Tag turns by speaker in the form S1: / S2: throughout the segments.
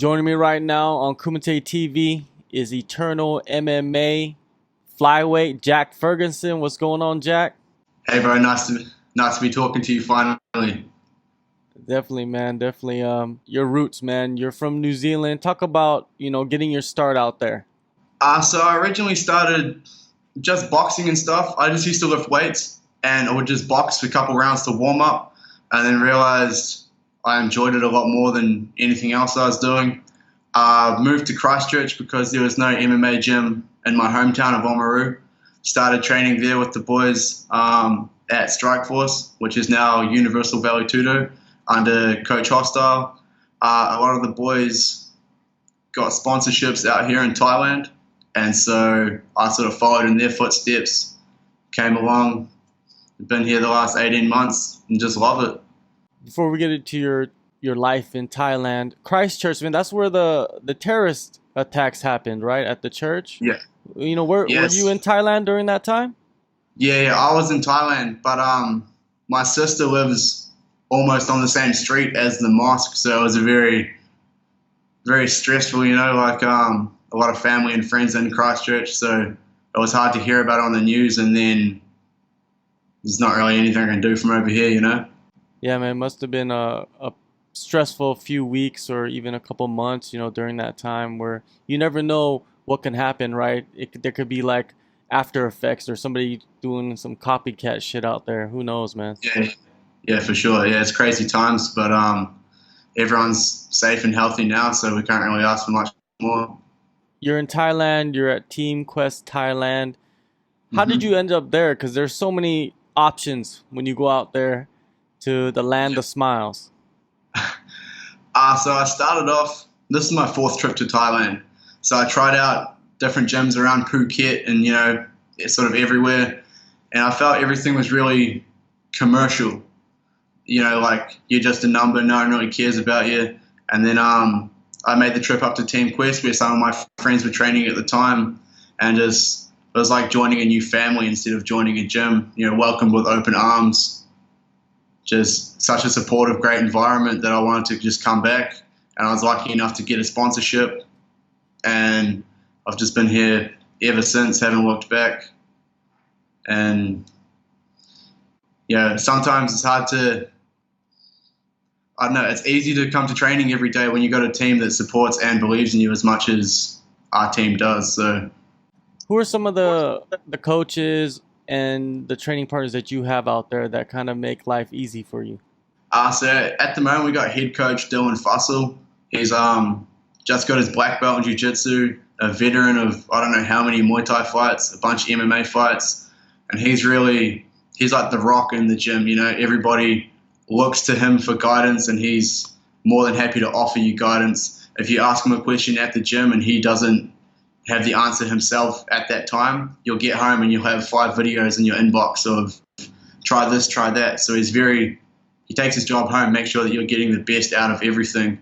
S1: Joining me right now on Kumite TV is Eternal MMA flyweight Jack Ferguson. What's going on, Jack?
S2: Hey, bro. Nice to be talking to you finally.
S1: Definitely, man. Definitely. Your roots, man. You're from New Zealand. Talk about getting your start out there.
S2: So I originally started just boxing and stuff. I just used to lift weights, and I would just box for a couple rounds to warm up, and then realized I enjoyed it a lot more than anything else I was doing. Moved to Christchurch because there was no MMA gym in my hometown of Oamaru. Started training there with the boys at Strikeforce, which is now Universal Valley Tudo, under Coach Hostile. A lot of the boys got sponsorships out here in Thailand, and so I sort of followed in their footsteps, came along, been here the last 18 months, and just love it.
S1: Before we get into your life in Thailand, Christchurch, man, that's where the terrorist attacks happened, right? At the church?
S2: Yeah.
S1: Were you in Thailand during that time?
S2: Yeah, I was in Thailand, but my sister lives almost on the same street as the mosque, so it was a very, very stressful, a lot of family and friends in Christchurch, so it was hard to hear about it on the news, and then there's not really anything I can do from over here.
S1: Yeah, man, it must have been a stressful few weeks or even a couple months, during that time where you never know what can happen, right? There could be like after effects or somebody doing some copycat shit out there. Who knows, man?
S2: Yeah, for sure. Yeah, it's crazy times, but everyone's safe and healthy now, so we can't really ask for much more.
S1: You're in Thailand. You're at Team Quest Thailand. How did
S2: hmm
S1: you end up there? Because there's so many options when you go out there to the land of smiles.
S2: So I started off, this is my fourth trip to Thailand. So I tried out different gyms around Phuket and, sort of everywhere. And I felt everything was really commercial. Like you're just a number, no one really cares about you. And then I made the trip up to Team Quest where some of my friends were training at the time. And just, it was like joining a new family instead of joining a gym, welcomed with open arms. Just such a supportive, great environment that I wanted to just come back. And I was lucky enough to get a sponsorship. And I've just been here ever since, haven't looked back. And, sometimes it's hard to, I don't know, it's easy to come to training every day when you got a team that supports and believes in you as much as our team does. So,
S1: Who are some of the coaches and the training partners that you have out there that kind of make life easy for you?
S2: so at the moment we got head coach Dylan Fussell. He's just got his black belt in jiu-jitsu, a veteran of I don't know how many Muay Thai fights, a bunch of MMA fights, and he's like the rock in the gym. Everybody looks to him for guidance, and he's more than happy to offer you guidance. If you ask him a question at the gym and he doesn't have the answer himself at that time, you'll get home and you'll have 5 videos in your inbox of try this, try that. So he takes his job home, make sure that you're getting the best out of everything.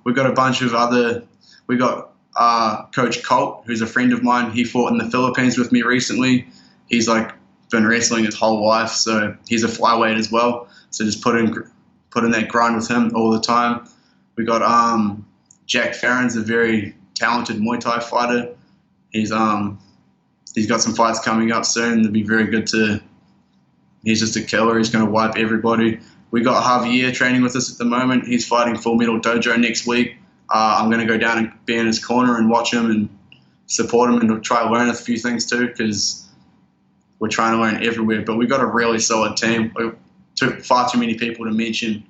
S2: We've got a bunch of we got Coach Colt, who's a friend of mine. He fought in the Philippines with me recently. He's been wrestling his whole life, so he's a flyweight as well. So just put in that grind with him all the time. We got Jack Ferguson, a very talented Muay Thai fighter. He's got some fights coming up soon. It'll be very good he's just a killer. He's going to wipe everybody. We got Javier training with us at the moment. He's fighting Full Metal Dojo next week. I'm going to go down and be in his corner and watch him and support him and try to learn a few things too, because we're trying to learn everywhere. But we've got a really solid team. Far too many people to mention.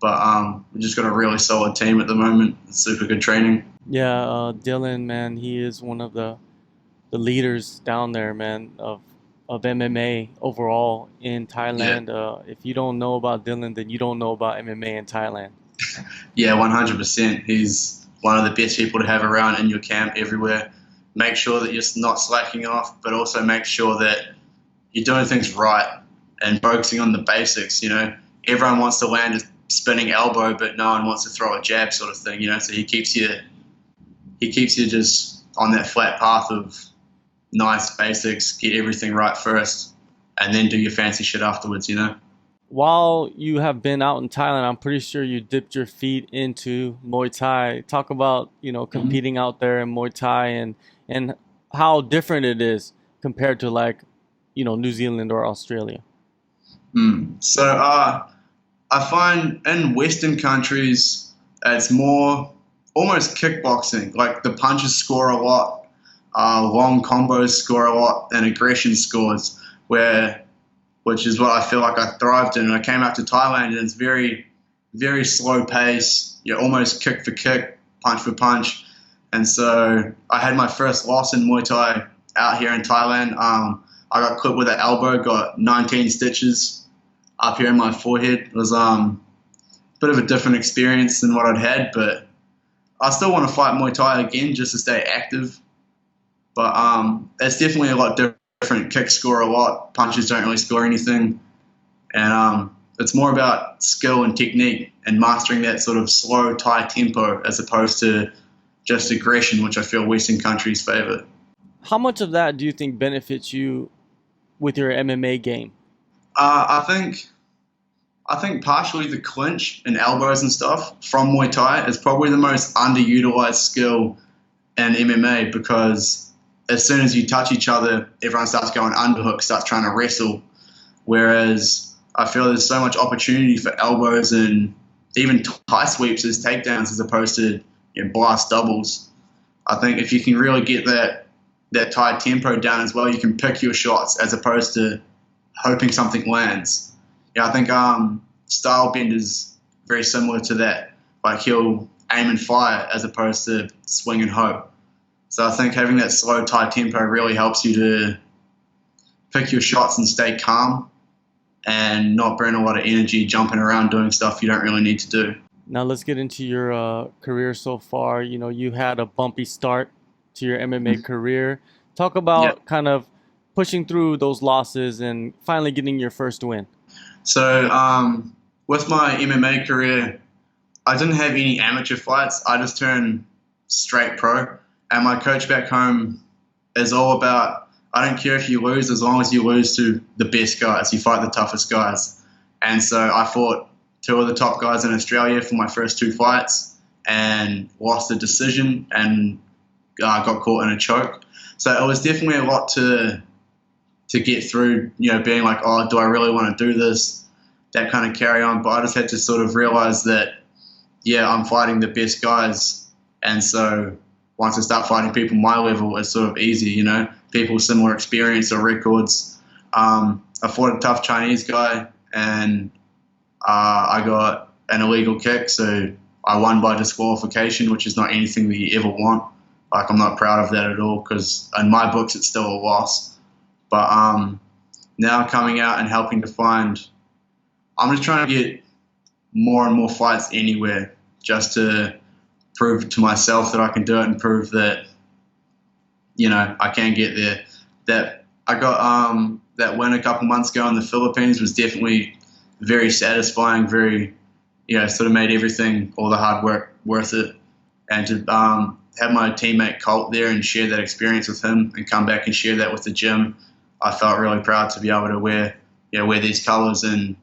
S2: But we've just got a really solid team at the moment. It's super good training.
S1: Yeah, Dylan, man, he is one of the leaders down there, man, of MMA overall in Thailand.
S2: Yeah.
S1: If you don't know about Dylan, then you don't know about MMA in Thailand.
S2: Yeah, 100%. He's one of the best people to have around in your camp everywhere. Make sure that you're not slacking off, but also make sure that you're doing things right and focusing on the basics. Everyone wants to land a spinning elbow, but no one wants to throw a jab, sort of thing. So he keeps you just on that flat path of nice basics, get everything right first, and then do your fancy shit afterwards.
S1: while you have been out in Thailand, I'm pretty sure you dipped your feet into Muay Thai. Talk about,
S2: Mhm.
S1: competing out there in Muay Thai and how different it is compared to like, New Zealand or Australia.
S2: So I find in Western countries, it's more almost kickboxing. Like the punches score a lot, long combos score a lot, and aggression scores, which is what I feel like I thrived in. And I came out to Thailand, and it's very, very slow pace. You're almost kick for kick, punch for punch. And so I had my first loss in Muay Thai out here in Thailand. I got clipped with an elbow, got 19 stitches up here in my forehead. It was a bit of a different experience than what I'd had, but I still want to fight Muay Thai again just to stay active. But it's definitely a lot different. Kicks score a lot, punches don't really score anything, and it's more about skill and technique and mastering that sort of slow Thai tempo as opposed to just aggression, which I feel Western countries favour.
S1: How much of that do you think benefits you with your MMA game?
S2: I think partially the clinch and elbows and stuff from Muay Thai is probably the most underutilized skill in MMA because as soon as you touch each other, everyone starts going underhook, starts trying to wrestle. Whereas I feel there's so much opportunity for elbows and even tie sweeps as takedowns as opposed to blast doubles. I think if you can really get that Thai tempo down as well, you can pick your shots as opposed to hoping something lands. Yeah, I think Stylebend is very similar to that. Like he'll aim and fire as opposed to swing and hope. So I think having that slow, tight tempo really helps you to pick your shots and stay calm and not burn a lot of energy jumping around doing stuff you don't really need to do.
S1: Now let's get into your career so far. You had a bumpy start to your MMA career. Talk
S2: Yeah.
S1: about kind of pushing through those losses and finally getting your first win.
S2: So with my MMA career, I didn't have any amateur fights. I just turned straight pro. And my coach back home is all about, I don't care if you lose as long as you lose to the best guys. You fight the toughest guys. And so I fought two of the top guys in Australia for my first two fights and lost a decision and got caught in a choke. So it was definitely a lot to get through, being like, oh, do I really want to do this? That kind of carry on. But I just had to sort of realize that, yeah, I'm fighting the best guys. And so once I start fighting people my level, it's sort of easy, people with similar experience or records. I fought a tough Chinese guy and I got an illegal kick. So I won by disqualification, which is not anything that you ever want. Like, I'm not proud of that at all because in my books, it's still a loss. But now coming out and helping to find, I'm just trying to get more and more fights anywhere just to prove to myself that I can do it and prove that, I can get there. That I got that win a couple months ago in the Philippines was definitely very satisfying, very, sort of made everything, all the hard work worth it. And to have my teammate Colt there and share that experience with him and come back and share that with the gym, I felt really proud to be able to wear these colors and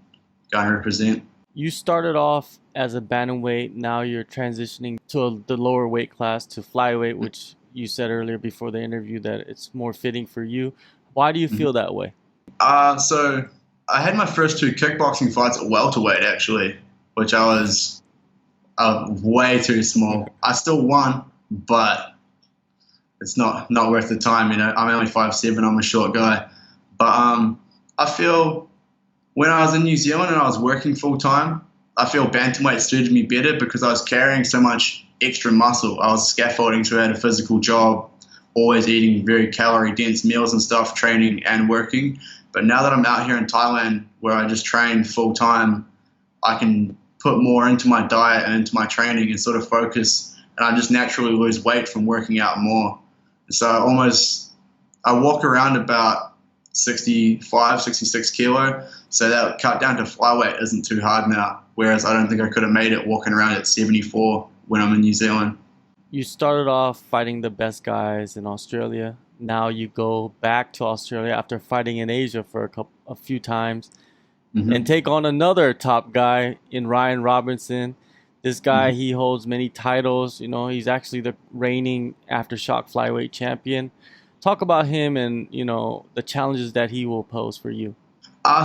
S2: go and represent.
S1: You started off as a bantamweight. Now you're transitioning to the lower weight class to flyweight, which you said earlier before the interview that it's more fitting for you. Why do you feel that way?
S2: So I had my first two kickboxing fights at welterweight actually, which I was way too small. I still won, but it's not worth the time. I'm only 5'7". I'm a short guy, but I feel when I was in New Zealand and I was working full time, I feel bantamweight suited me better because I was carrying so much extra muscle. I was scaffolding throughout a physical job, always eating very calorie dense meals and stuff, training and working. But now that I'm out here in Thailand where I just train full time, I can put more into my diet and into my training and sort of focus, and I just naturally lose weight from working out more. So I walk around about 65, 66 kilo. So that cut down to flyweight isn't too hard now. Whereas I don't think I could have made it walking around at 74 when I'm in New Zealand.
S1: You started off fighting the best guys in Australia. Now you go back to Australia after fighting in Asia for a few times. and
S2: Hmm.
S1: take on another top guy in Ryan Robertson. This guy,
S2: Hmm.
S1: he holds many titles. You know, he's actually the reigning aftershock flyweight champion. Talk about him and, you know, the challenges that he will pose for you.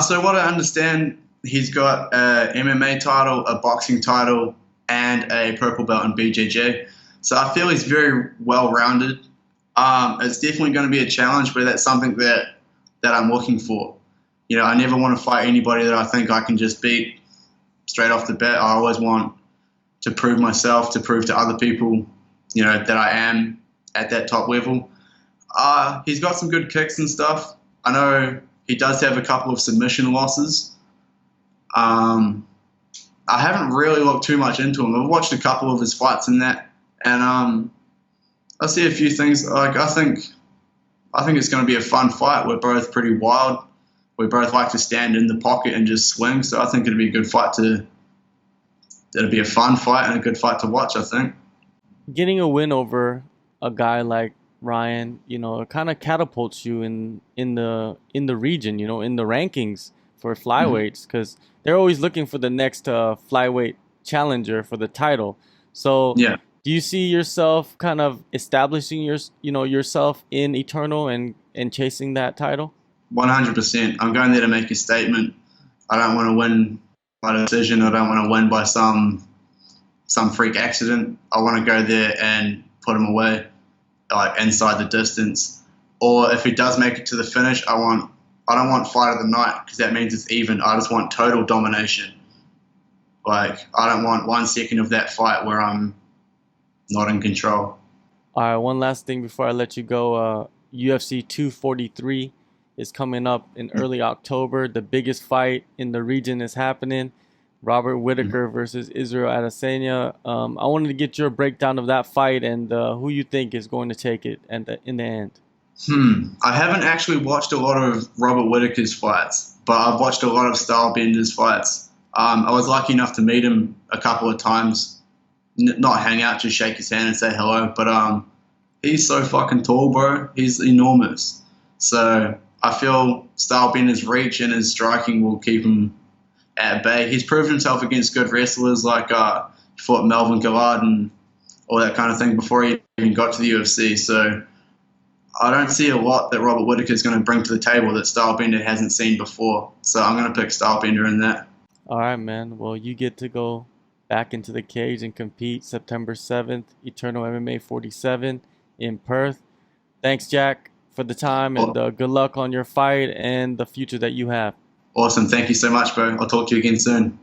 S2: So what I understand, he's got a MMA title, a boxing title, and a purple belt in BJJ. So I feel he's very well rounded. It's definitely going to be a challenge, but that's something that I'm looking for. You know, I never want to fight anybody that I think I can just beat straight off the bat. I always want to prove myself, to prove to other people, you know, that I am at that top level. He's got some good kicks and stuff. I know he does have a couple of submission losses. Um, I haven't really looked too much into him. I've watched a couple of his fights in that, and I see a few things. Like I think it's going to be a fun fight. We're both pretty wild. We both like to stand in the pocket and just swing. So I think it'll be a good fight to. It'll be a fun fight and a good fight to watch, I think.
S1: Getting a win over a guy like Ryan, you know, it kind of catapults you in the region, you know, in the rankings for
S2: Hmm.
S1: flyweights because they're always looking for the next flyweight challenger for the title. So,
S2: Yeah,
S1: do you see yourself kind of establishing yourself in Eternal and chasing that title?
S2: 100%. I'm going there to make a statement. I don't want to win by decision. I don't want to win by some freak accident. I want to go there and put him away, like inside the distance. Or if he does make it to the finish, I don't want fight of the night because that means it's even. I just want total domination. Like I don't want 1 second of that fight where I'm not in control.
S1: All right, one last thing before I let you go. UFC 243 is coming up in early October. The biggest fight in the region is happening. Robert Whitaker versus Israel Adesanya. I wanted to get your breakdown of that fight and who you think is going to take it in the end.
S2: I haven't actually watched a lot of Robert Whitaker's fights, but I've watched a lot of Stylebender's fights. I was lucky enough to meet him a couple of times, not hang out, just shake his hand and say hello. But he's so fucking tall, bro. He's enormous. So I feel Stylebender's reach and his striking will keep him at bay. He's proved himself against good wrestlers like he fought Melvin Gillard and all that kind of thing before he even got to the UFC. So I don't see a lot that Robert Whitaker is going to bring to the table that Stylebender hasn't seen before. So I'm going to pick Stylebender in that.
S1: All right, man. Well, you get to go back into the cage and compete September 7th, Eternal MMA 47 in Perth. Thanks, Jack, for the time and good luck on your fight and the future that you have.
S2: Awesome. Thank you so much, bro. I'll talk to you again soon.